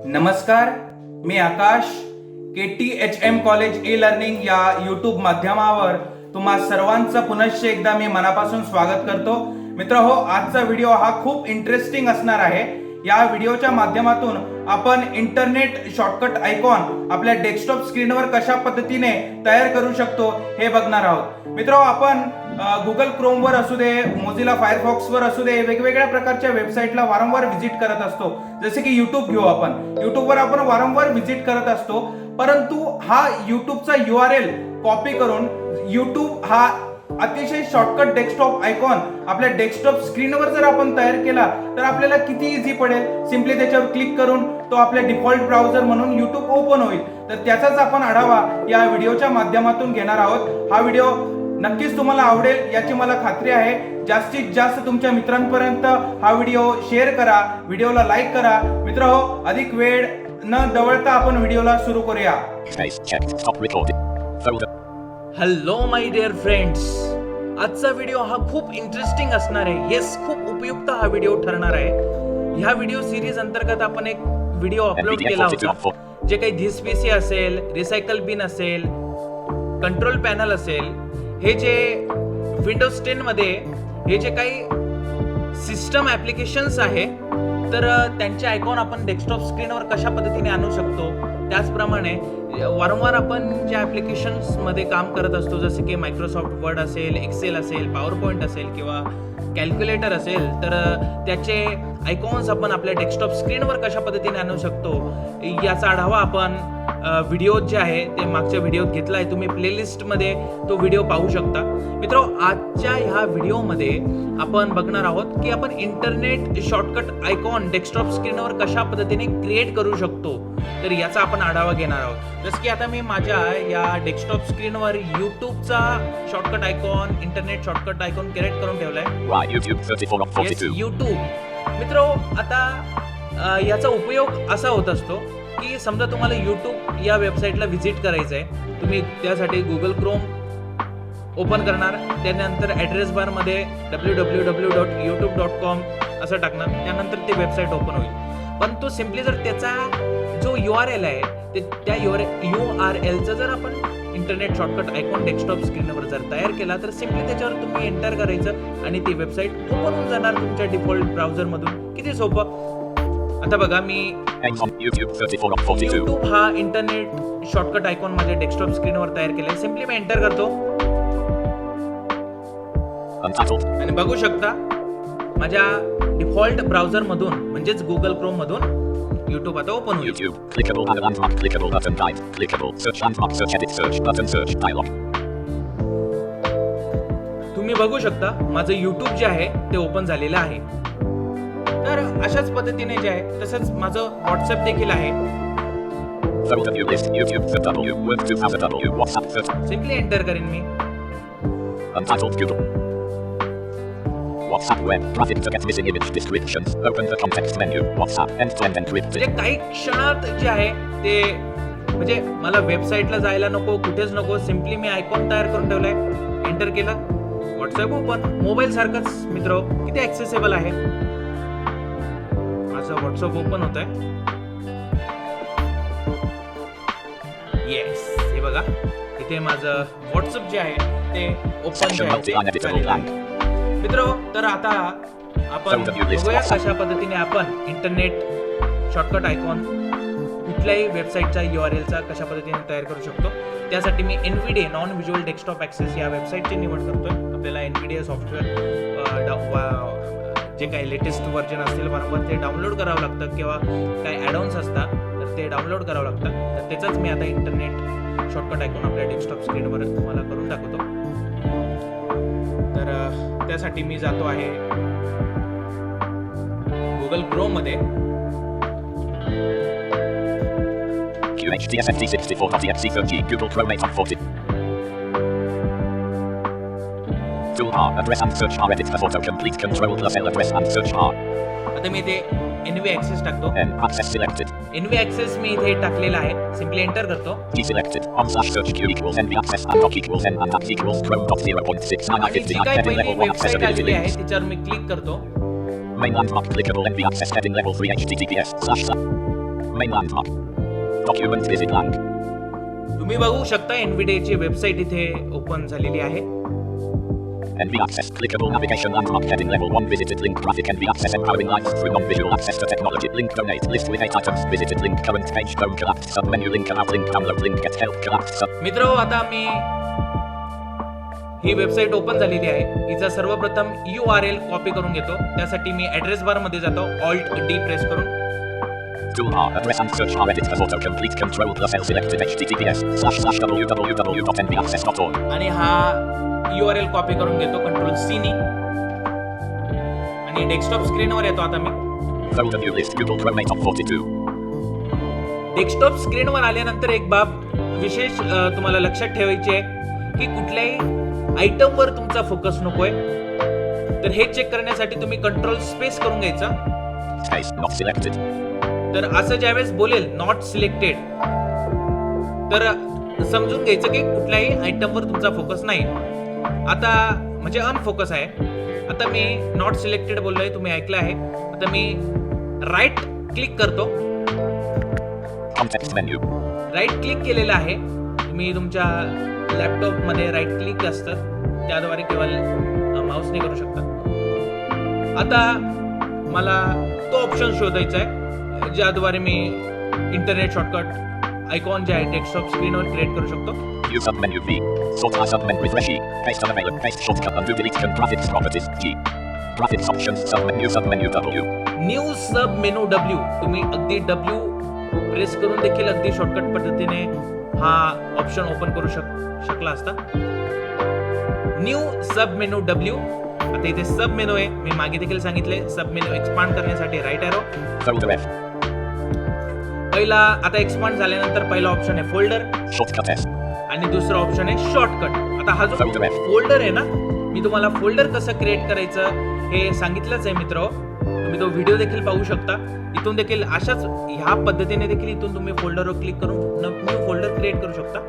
नमस्कार, मी आकाश. K.T.H.M college e learning या YouTube माध्यमावर तुम्हा सर्वांचं पुनश्च एकदा मी मनापासून स्वागत करतो. मित्रहो, आजचा व्हिडिओ हा खूप इंटरेस्टिंग असणार आहे. या व्हिडिओच्या माध्यमातून आपण इंटरनेट शॉर्टकट आयकॉन आपल्या डेस्कटॉप स्क्रीनवर कशा पद्धतीने तयार करू शकतो हे बघणार आहोत. मित्रहो, आपण गुगल क्रोमवर असू दे, मोझिला फायरफॉक्सवर असू दे, वेगवेगळ्या प्रकारच्या वेबसाईटला वारंवार व्हिजिट करत असतो. जसे की युट्यूब घेऊ आपण. युट्यूबवर आपण वारंवार व्हिजिट करत असतो, परंतु हा युट्यूबचा URL कॉपी करून युट्यूब हा अतिशय शॉर्टकट डेस्कटॉप आयकॉन आपल्या डेस्कटॉप स्क्रीनवर जर आपण तयार केला तर आपल्याला किती इझी पडेल. सिम्पली त्याच्यावर क्लिक करून तो आपल्या डिफॉल्ट ब्राउझर म्हणून युट्यूब ओपन होईल. तर त्याचाच आपण आढावा या व्हिडिओच्या माध्यमातून घेणार आहोत. हा व्हिडिओ नक्कीच तुम्हाला आवडेल याची मला खात्री आहे. जास्तीत जास्त तुमच्या मित्रांपर्यंत हा व्हिडिओ शेअर करा, व्हिडिओला लाईक करा. मित्रहो, अधिक वेळ न दवडता आपण व्हिडिओला सुरू करूया. हॅलो माय डिअर फ्रेंड्स, आजचा व्हिडिओ हा खूप इंटरेस्टिंग असणार आहे. येस, खूप उपयुक्त हा व्हिडिओ ठरणार आहे. ह्या व्हिडिओ सिरीज अंतर्गत आपण एक व्हिडिओ अपलोड केला होता. जे काही धिस पीसी असेल, रिसायकल बिन असेल, कंट्रोल पॅनल असेल, हे जे विंडोज 10 मध्ये हे जे काही सिस्टम ऍप्लिकेशन्स आहे तर त्यांचे आयकॉन आपण डेस्कटॉप स्क्रीनवर कशा पद्धतीने आणू शकतो. त्याचप्रमाणे वारंवार आपण ज्या ऍप्लिकेशन्स मध्ये काम करत असतो, जसे की मायक्रोसॉफ्ट वर्ड असेल, एक्सेल असेल, पॉवर पॉईंट असेल किंवा कॅल्क्युलेटर असेल, तर त्याचे आयकॉन्स आपण आपल्या डेस्कटॉप स्क्रीनवर कशा पद्धतीने आणू शकतो याचा आढावा आपण व्हिडिओ जे आहे ते मागच्या व्हिडिओत घेतला आहे. तुम्ही प्लेलिस्टमध्ये तो व्हिडिओ पाहू शकता. मित्रो, आजच्या ह्या व्हिडिओमध्ये आपण बघणार आहोत की आपण इंटरनेट शॉर्टकट आयकॉन डेस्कटॉप स्क्रीनवर कशा पद्धतीने क्रिएट करू शकतो, तर याचा आपण आढावा घेणार आहोत. जसं की आता मी माझ्या या डेस्कटॉप स्क्रीनवर युट्यूबचा shortcut icon, internet shortcut icon create करून ठेवलाय. युट्यूब. मित्रो, आता याचा उपयोग असा होत असतो की समजा तुम्हाला YouTube या वेबसाईटला व्हिजिट करायचं आहे. तुम्ही त्यासाठी गुगल क्रोम ओपन करणार, त्यानंतर ॲड्रेस बारमध्ये www.youtube.com असं टाकणार, त्यानंतर ती वेबसाईट ओपन होईल. पण तो सिम्पली जर त्याचा जो URL आहे ते त्या URLचं जर आपण इंटरनेट शॉर्टकट आयकॉन डेस्कटॉप स्क्रीनवर जर तयार केला तर सिम्पली त्याच्यावर तुम्ही एंटर करायचं आणि ती वेबसाईट ओपन होऊन जाणार तुमच्या डिफॉल्ट ब्राउझरमधून. किती सोपं. आता बघा, मी YouTube हा इंटरनेट शॉर्टकट आयकॉन माझ्या डेस्कटॉप स्क्रीनवर तयार केलाय. सिम्पली मी एंटर करतो आणि बघू शकता माझ्या डिफॉल्ट ब्राउझर मधून म्हणजेच गुगल क्रोम मधून YouTube आता ओपन होईल. तुम्ही बघू शकता माझं YouTube जे आहे ते ओपन झालेलं आहे. तर अशाच पद्धतीने जे आहे तसंच माझं व्हॉट्सअप देखील आहे. सिम्पली एंटर करेन मी. WhatsApp web graphic to get missing image descriptions. Open the context menu. WhatsApp end to end encrypted. म्हणजे काही क्षणात जे आहे ते म्हणजे मला वेबसाईटला जायला नको, कुठेच नको. सिम्पली मी आयकॉन तयार करून ठेवलाय. एंटर केला, व्हॉट्सअप ओपन. मोबाईल सारखंच मित्र, किती ऍक्सेसेबल आहे. माझं व्हॉट्सअप ओपन होत आहे. येस, हे बघा इथे माझं व्हॉट्सअप जे आहे ते ओपन. मित्र, तर आता आपण बघूया कशा पद्धतीने आपण इंटरनेट शॉर्टकट आयकॉन कुठल्याही वेबसाईटचा URLचा कशा पद्धतीने तयार करू शकतो. त्यासाठी मी NVDA non visual desktop access या वेबसाईटची निवड करतोय. आपल्याला NVDA सॉफ्टवेअर जे काही लेटेस्ट व्हर्जन असतील वारंवार ते डाउनलोड करावं लागतं किंवा काही ॲडॉन्स असतात तर ते डाउनलोड करावं लागतं. तर त्याचाच मी आता इंटरनेट शॉर्टकट आयकॉन आपल्या डेस्कटॉप स्क्रीनवर तुम्हाला करून दाखवतो. तर त्यासाठी मी जातो आहे गुगल क्रोम मध्ये. QHTSFT64.exe Google Chrome 840. Toolbar address and search bar edit the photo complete Ctrl+L address and search bar. आता मी इथे NV access टाकतो. Access selected. NV access मी इथे टाकलेला आहे. सिम्पली एंटर करतो. Deselected. On/search Q equals NV access and doc equals N and doc equals Chrome.0.6959 heading level 1 accessibility links. त्याच्यावर मी click करतो. Main landmark clickable NV access heading level 3 HTTPS/. Main landmark. Document visit blank. तुम्ही बघू शकता NVDA ची website इथे open झालेली आहे. NV access. Clickable navigation landmark heading level 1 visited link graphic NV access empowering life through non-visual access to technology. Link donate list with 8 items visited link current page phone collapsed sub menu link about link download link get help collapsed sub. मित्र आता मी ही website open झालेली आहे. हिचा सर्वप्रथम URL copy करून घेतो. त्यासाठी मी address बार मध्ये जातो. Alt D प्रेस करून. Toolbar address and search bar edit as autocomplete control plus L selected https://www.nvaccess.org. आणि हा URL कॉपी करून घेतो Ctrl C नी आणि डेस्कटॉप स्क्रीनवर येतो. आता मी Folder view list Google Chrome 8 of 42. Desktop स्क्रीनवर आल्यानंतर एक बाब विशेष तुम्हाला लक्षात ठेवायची आहे की कुठल्याही आयटमवर तुमचा फोकस नकोय. तर हे चेक करण्यासाठी तुम्ही कंट्रोल स्पेस करून घ्यायचा. Space not selected. तर असं ज्यावेळेस बोलेल नॉट सिलेक्टेड तर समजून घ्यायचं की कुठल्याही आयटमवर तुमचा फोकस नाही. आता म्हणजे अनफोकस आहे. आता मी नॉट सिलेक्टेड बोललोय, तुम्ही ऐकलं आहे. आता मी राईट क्लिक करतो. Context menu. राईट क्लिक केलेलं आहे. तुम्ही तुमच्या लॅपटॉपमध्ये राईट क्लिक असतं त्याद्वारे केवळ माऊसने करू शकता. आता मला तो ऑप्शन शोधायचा आहे ज्याद्वारे मी इंटरनेट शॉर्टकट आयकॉन जे आहे डेस्कटॉप स्क्रीनवर क्रिएट करू शकतो. View submenu V. Sort as submenu refresh E. Paste unavailable. Paste shortcut undo delete graphics properties G. Graphics options submenu W. New submenu W. तुम्ही अगदी W प्रेस करून देखील अगदी शॉर्टकट पद्धतीने हा ऑप्शन ओपन करू शकला असता. New submenu W. आता इथे सब मेनू आहे. मी मागे देखील सांगितले सब मेनू एक्सपांड करण्यासाठी राईट एरो. Folder F. पहिला आता एक्सपांड झाल्यानंतर पहिला ऑप्शन आहे फोल्डर Shortcut F. आणि दुसरा ऑप्शन आहे शॉर्टकट. आता हा जो Folder F. फोल्डर आहे ना, मी तुम्हाला फोल्डर कसं क्रिएट करायचं हे सांगितलंच आहे मित्र. तुम्ही तो व्हिडिओ देखील पाहू शकता. इथून देखील अशाच ह्या पद्धतीने देखील इथून तुम्ही फोल्डरवर क्लिक करून न्यू फोल्डर क्रिएट करू शकता.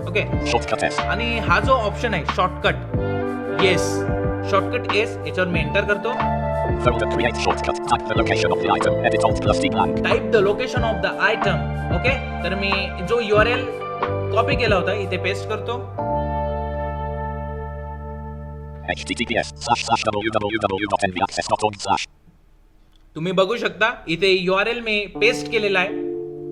ओके. Shortcut S. आणि हा जो ऑप्शन आहे शॉर्टकट येस शॉर्टकट येस याच्यावर मी एंटर करतो. Folder create shortcut. Type the location of the item. Edit Alt plus D blank. Type the location of the item. Okay. तर मी जो URL कॉपी केला होता इथे पेस्ट करतो. https://www.nvaccess.org/. तुम्ही बघू शकता इथे URL मी पेस्ट केलेला आहे.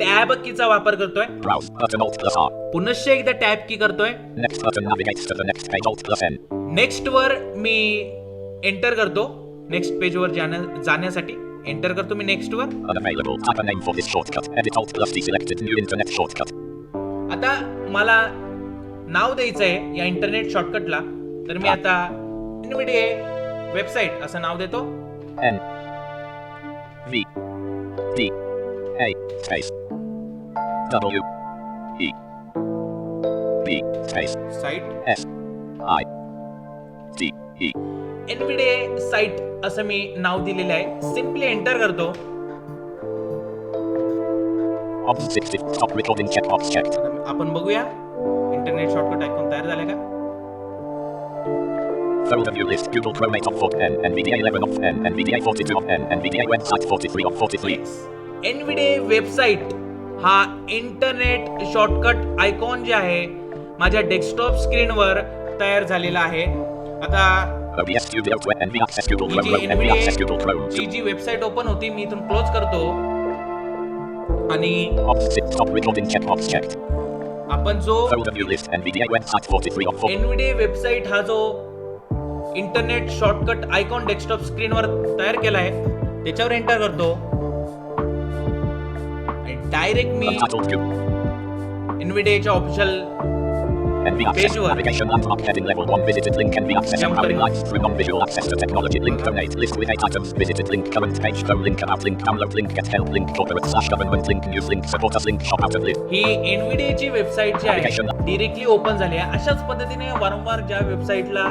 टॅब कीचा वापर करतोय. Browse button Alt plus R. पुनश्च एकदा टॅब की करतोय. Next button navigates to the next page Alt plus N. Next वर मी एंटर करतो. नेक्स्ट पेज वर जाण्यासाठी एंटर करतो मी नेक्स्ट वर. Unavailable. Type a name for this shortcut. Edit Alt plus D selected new internet shortcut. आता मला नाव द्यायचं आहे या इंटरनेट शॉर्टकटला. तर मी आता NVDA वेबसाईट असं नाव देतो. N V D A space W E B space site S I D E. NVDA site असं मी नाव दिलेलं आहे. सिम्पली एंटर करतो. Assistive. Stop recording checkbox checked. आता आपण बघूया इंटरनेट शॉर्टकट ऐकून तयार झाले का. Folder view list Google Chrome 8 of 4 N NVDA 11 of N NVDA 42 of N NVDA website 43 of 43. NVDA website हा इंटरनेट शॉर्टकट आयकॉन जे आहे माझ्या डेस्कटॉप स्क्रीनवर तयार झालेला आहे. आता OBS Studio to NV Access Google Chrome NV Access Google Chrome. G website open होती मी इथून क्लोज करतो आणि Stop recording checkbox checked. आपण जो Folder view list NVDA website 43 of 4. NVDA website हा जो इंटरनेट शॉर्टकट आयकॉन डेस्कटॉप स्क्रीनवर तयार केला आहे त्याच्यावर एंटर करतो आणि डायरेक्ट मी Untitled Q. NVDA च्या official NV Access Page one. navigation landmark heading level 1 visited link NV Access Jump empowering in. life through non-visual access to technology link donate list with 8 items visited link current page phone link about link download link get help link corporate/government link news link support us link shop out of list. He NVDA ची website जी आहे Application. Directly open झाली आहे. अशाच पद्धतीने वारंवार ज्या वेबसाईटला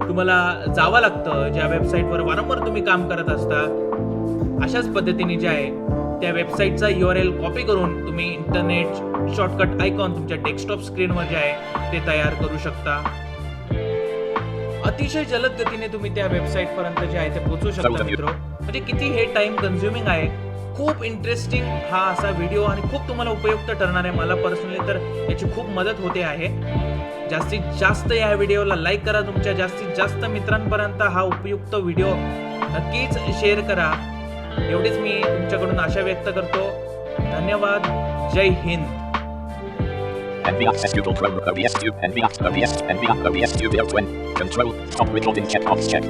तुम्हाला जावं लागतं ज्या वेबसाईटवर वारंवार तुम्ही काम करत असता अशाच पद्धतीने जे आहे त्या वेबसाईटचा URL कॉपी करून तुम्ही इंटरनेट शॉर्टकट आयकॉन तुमच्या डेस्कटॉप स्क्रीनवर जे आहे ते तयार करू शकता. अतिशय जलद गतीने तुम्ही त्या वेबसाईट पर्यंत जे आहे ते पोहोचू शकता मित्र. म्हणजे किती हे टाइम कन्झ्युमिंग आहे. खूप इंटरेस्टिंग हा असा व्हिडिओ आणि खूप तुम्हाला उपयुक्त ठरणार आहे. मला पर्सनली तर याची खूप मदत होते आहे. जास्तीत जास्त या व्हिडिओला लाईक करा, तुमच्या जास्तीत जास्त मित्रांपर्यंत हा उपयुक्त व्हिडिओ नक्कीच शेअर करा. एवढीच मी तुमच्याकडून आशा व्यक्त करतो. धन्यवाद. जय Hind. NV access Google Chrome OBS Tube NV access OBS NV OBS Studio 20 Control Stop recording checkbox check.